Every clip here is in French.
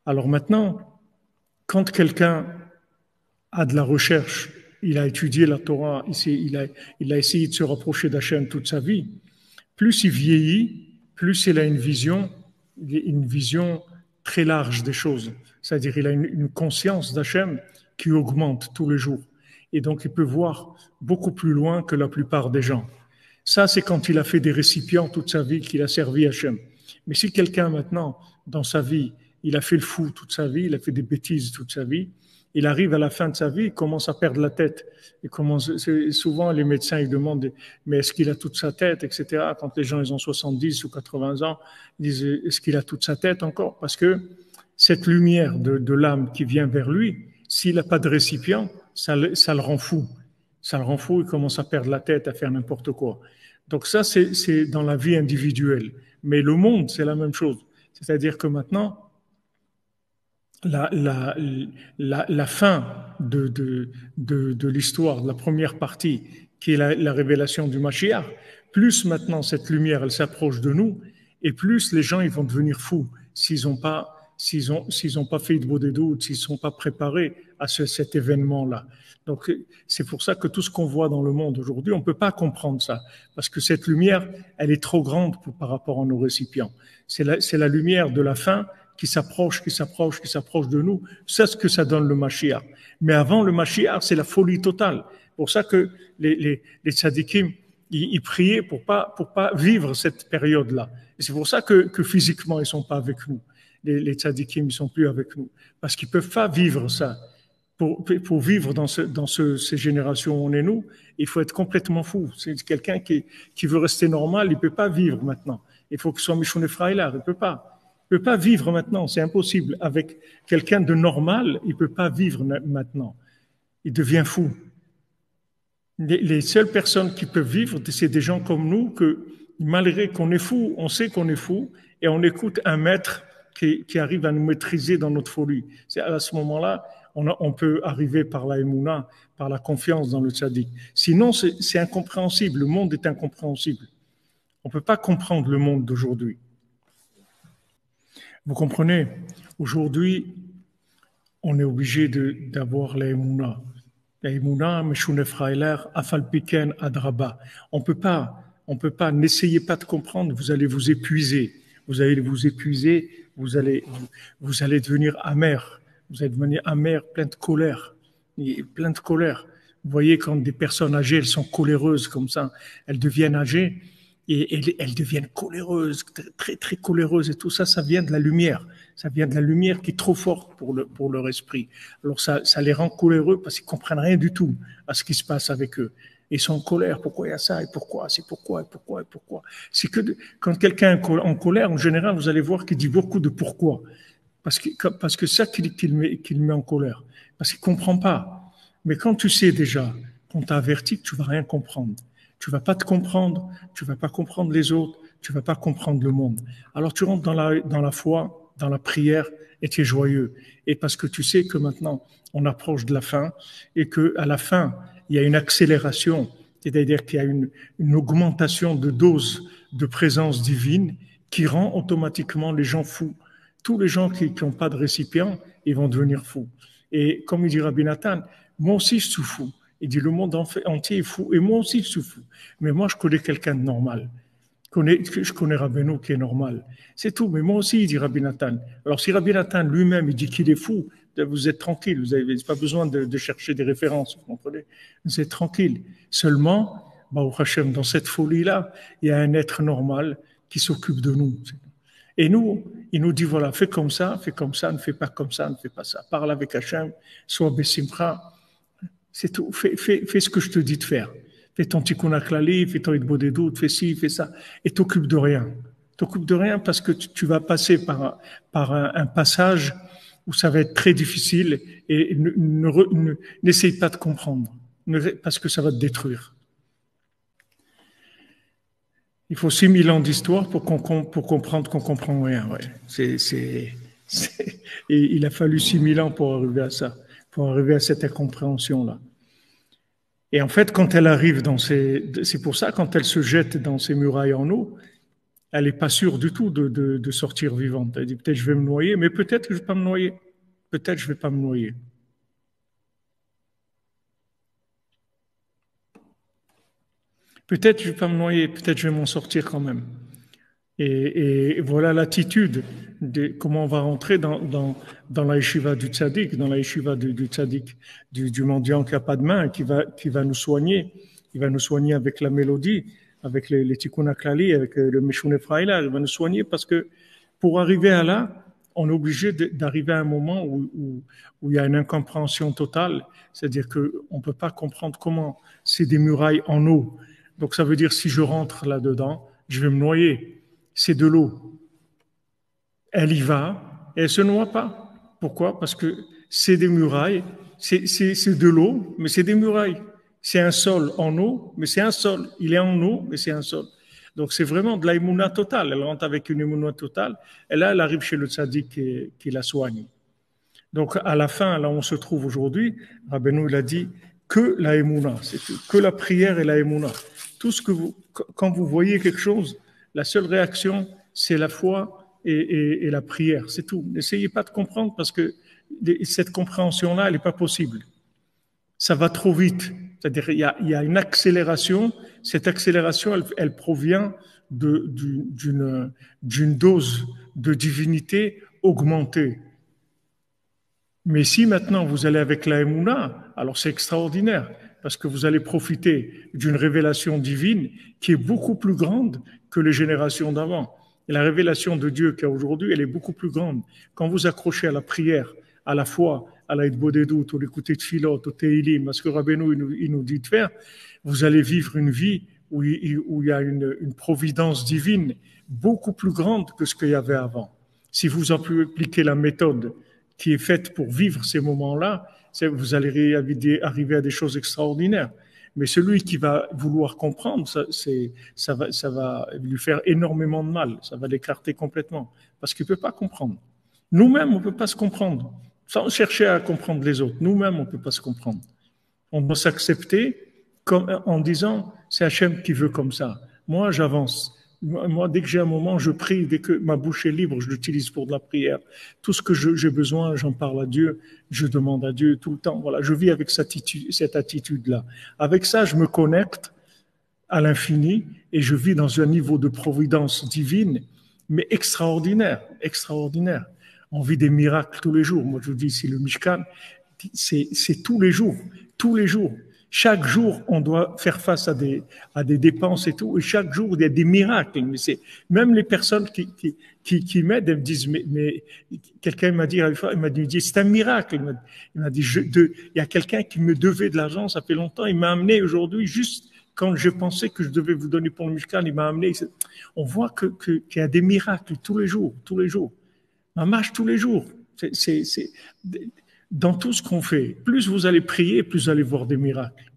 Alors maintenant, quand quelqu'un a de la recherche, il a étudié la Torah, il a essayé de se rapprocher d'Hachem toute sa vie, plus il vieillit, plus il a une vision très large des choses. C'est-à-dire il a une conscience d'Hachem qui augmente tous les jours. Et donc il peut voir beaucoup plus loin que la plupart des gens. Ça, c'est quand il a fait des récipients toute sa vie, qu'il a servi Hachem. Mais si quelqu'un maintenant, dans sa vie, il a fait le fou toute sa vie, il a fait des bêtises toute sa vie, il arrive à la fin de sa vie, il commence à perdre la tête. Souvent, les médecins ils demandent, mais est-ce qu'il a toute sa tête, etc. Quand les gens ils ont 70 ou 80 ans, ils disent, est-ce qu'il a toute sa tête encore? Parce que cette lumière de l'âme qui vient vers lui, s'il n'a pas de récipient, ça le rend fou. Ça le rend fou, il commence à perdre la tête, à faire n'importe quoi. Donc ça, c'est dans la vie individuelle. Mais le monde, c'est la même chose. C'est-à-dire que maintenant, la, la, la fin de l'histoire, de la première partie, qui est la révélation du Mashiach, plus maintenant cette lumière, elle s'approche de nous, et plus les gens ils vont devenir fous s'ils ont pas fait de beau des doutes, s'ils ne sont pas préparés à cet événement-là. Donc, c'est pour ça que tout ce qu'on voit dans le monde aujourd'hui, on ne peut pas comprendre ça. Parce que cette lumière, elle est trop grande par rapport à nos récipients. C'est la lumière de la fin qui s'approche de nous. C'est ce que ça donne le Mashiach. Mais avant le Mashiach, c'est la folie totale. C'est pour ça que les tzadikim, ils priaient pour pas vivre cette période-là. Et c'est pour ça que physiquement, ils sont pas avec nous. Les tzadikim, ils sont plus avec nous. Parce qu'ils peuvent pas vivre ça. Pour vivre dans ces générations où on est nous, il faut être complètement fou. C'est quelqu'un qui veut rester normal, il peut pas vivre maintenant. Il faut que ce soit Mishon Freiler, il peut pas. Il peut pas vivre maintenant, c'est impossible. Avec quelqu'un de normal, il peut pas vivre maintenant. Il devient fou. Les seules personnes qui peuvent vivre, c'est des gens comme nous que, malgré qu'on est fou, on sait qu'on est fou et on écoute un maître qui arrive à nous maîtriser dans notre folie. C'est à ce moment-là, on peut arriver par la émouna, par la confiance dans le tzaddik. Sinon, c'est incompréhensible. Le monde est incompréhensible. On ne peut pas comprendre le monde d'aujourd'hui. Vous comprenez? Aujourd'hui, on est obligé d'avoir la émouna. La émouna, Meshune Freiler, Afalpiken, Adraba. On peut pas, n'essayez pas de comprendre, vous allez vous épuiser. Vous allez vous épuiser, vous allez devenir amer. Vous allez devenir amer, plein de colère. Vous voyez, quand des personnes âgées, elles sont coléreuses comme ça, elles deviennent âgées et elles deviennent coléreuses, très, très coléreuses. Et tout ça, ça vient de la lumière. Ça vient de la lumière qui est trop forte pour leur esprit. Alors ça les rend coléreux parce qu'ils comprennent rien du tout à ce qui se passe avec eux. Ils sont en colère. Pourquoi il y a ça? Et pourquoi? C'est pourquoi, et pourquoi, et pourquoi. C'est que quand quelqu'un est en colère, en général, vous allez voir qu'il dit beaucoup de pourquoi. Parce que ça qu'il met en colère. Parce qu'il comprend pas. Mais quand tu sais déjà, qu'on t'a averti que tu vas rien comprendre. Tu vas pas te comprendre. Tu vas pas comprendre les autres. Tu vas pas comprendre le monde. Alors tu rentres dans la foi, dans la prière, et tu es joyeux. Et parce que tu sais que maintenant, on approche de la fin, et que à la fin, il y a une accélération, c'est-à-dire qu'il y a une augmentation de dose de présence divine qui rend automatiquement les gens fous. Tous les gens qui n'ont pas de récipient, ils vont devenir fous. Et comme il dit Rabbi Nathan, moi aussi je suis fou. Il dit le monde entier est fou, et moi aussi je suis fou. Mais moi je connais quelqu'un de normal. Je connais Rabbeinu qui est normal. C'est tout. Mais moi aussi, il dit Rabbi Nathan. Alors si Rabbi Nathan lui-même, il dit qu'il est fou, vous êtes tranquille. Vous n'avez pas besoin de chercher des références. Vous comprenez? Vous êtes tranquille. Seulement, Baruch Hashem, dans cette folie-là, il y a un être normal qui s'occupe de nous. Et nous, il nous dit, voilà, fais comme ça, ne fais pas comme ça, ne fais pas ça. Parle avec Hashem, sois Bessimcha. C'est tout. Fais ce que je te dis de faire. Fais ton tikkun klali, fais ton hitbo des doutes, fais ci, fais ça. Et t'occupe de rien. T'occupe de rien parce que tu vas passer par un passage où ça va être très difficile et n'essaye pas de comprendre. Parce que ça va te détruire. Il faut 6000 ans d'histoire pour comprendre qu'on comprend rien. Ouais. Et il a fallu 6000 ans pour arriver à ça, pour arriver à cette incompréhension-là. Et en fait, quand elle arrive c'est pour ça, quand elle se jette dans ces murailles en eau, elle n'est pas sûre du tout de sortir vivante. Elle dit peut-être je vais me noyer, mais peut-être que je ne vais pas me noyer. Peut-être que je ne vais pas me noyer. Peut-être que je ne vais pas me noyer, peut-être que je vais m'en sortir quand même. Et voilà l'attitude de comment on va rentrer dans la yeshiva du tzaddik, dans la yeshiva du tzaddik, du mendiant qui n'a pas de main, qui va nous soigner. Il va nous soigner avec la mélodie, avec les tikkun klali, avec le Meshune Fraïla. Il va nous soigner parce que pour arriver à là, on est obligé d'arriver à un moment où il y a une incompréhension totale. C'est-à-dire qu'on ne peut pas comprendre comment c'est des murailles en eau. Donc ça veut dire si je rentre là-dedans, je vais me noyer. C'est de l'eau. Elle y va et elle se noie pas. Pourquoi? Parce que c'est des murailles, c'est de l'eau, mais c'est des murailles. C'est un sol en eau, mais c'est un sol. Il est en eau, mais c'est un sol. Donc c'est vraiment de l'aïmouna totale. Elle rentre avec une aïmouna totale. Et là, elle arrive chez le tzaddik qui la soigne. Donc à la fin, là où on se trouve aujourd'hui, Rabbeinu il a dit que la aïmouna, c'est tout, que la prière et la aïmouna. Tout ce que quand vous voyez quelque chose, la seule réaction, c'est la foi et la prière. C'est tout. N'essayez pas de comprendre parce que cette compréhension-là, elle n'est pas possible. Ça va trop vite. C'est-à-dire, il y a une accélération. Cette accélération, elle provient d'une dose de divinité augmentée. Mais si maintenant vous allez avec la Emouna, alors c'est extraordinaire, parce que vous allez profiter d'une révélation divine qui est beaucoup plus grande que les générations d'avant. Et la révélation de Dieu qu'il y a aujourd'hui, elle est beaucoup plus grande. Quand vous accrochez à la prière, à la foi, à la Hitbodedut, au l'écouter de Philot, au Teilim, à ce que Rabbeinu il nous dit de faire, vous allez vivre une vie où il y a une providence divine beaucoup plus grande que ce qu'il y avait avant. Si vous appliquez la méthode qui est faite pour vivre ces moments-là, vous allez arriver à des choses extraordinaires. Mais celui qui va vouloir comprendre, ça va lui faire énormément de mal. Ça va l'écarter complètement. Parce qu'il ne peut pas comprendre. Nous-mêmes, on ne peut pas se comprendre. Sans chercher à comprendre les autres. Nous-mêmes, on ne peut pas se comprendre. On doit s'accepter en disant, c'est Hachem qui veut comme ça. Moi, j'avance. Moi, dès que j'ai un moment, je prie. Dès que ma bouche est libre, je l'utilise pour de la prière. Tout ce que j'ai besoin, j'en parle à Dieu. Je demande à Dieu tout le temps. Voilà, je vis avec cette attitude-là. Avec ça, je me connecte à l'infini et je vis dans un niveau de providence divine, mais extraordinaire, extraordinaire. On vit des miracles tous les jours. Moi, je vous dis, si le Mishkan, c'est tous les jours, tous les jours. Chaque jour, on doit faire face à des dépenses et tout. Et chaque jour, il y a des miracles. Mais même les personnes qui m'aident, elles me disent, mais quelqu'un m'a dit, c'est un miracle. Il m'a dit, il y a quelqu'un qui me devait de l'argent, ça fait longtemps. Il m'a amené aujourd'hui, juste quand je pensais que je devais vous donner pour le Mishkan, il m'a amené. On voit qu'il y a des miracles tous les jours, tous les jours. On marche tous les jours. Dans tout ce qu'on fait, plus vous allez prier, plus vous allez voir des miracles.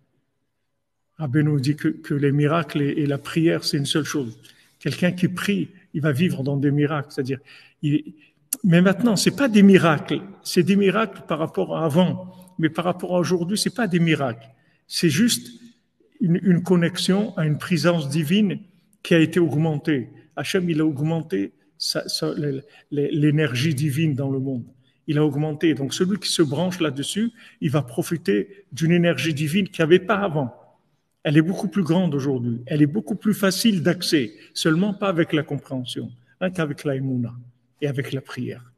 Rabbeinu dit que les miracles et la prière, c'est une seule chose. Quelqu'un qui prie, il va vivre dans des miracles. C'est-à-dire, mais maintenant, c'est pas des miracles. C'est des miracles par rapport à avant. Mais par rapport à aujourd'hui, c'est pas des miracles. C'est juste une connexion à une présence divine qui a été augmentée. Hachem, il a augmenté l'énergie divine dans le monde. Il a augmenté. Donc, celui qui se branche là-dessus, il va profiter d'une énergie divine qu'il n'y avait pas avant. Elle est beaucoup plus grande aujourd'hui. Elle est beaucoup plus facile d'accès, seulement pas avec la compréhension, hein, qu'avec la Emouna et avec la prière.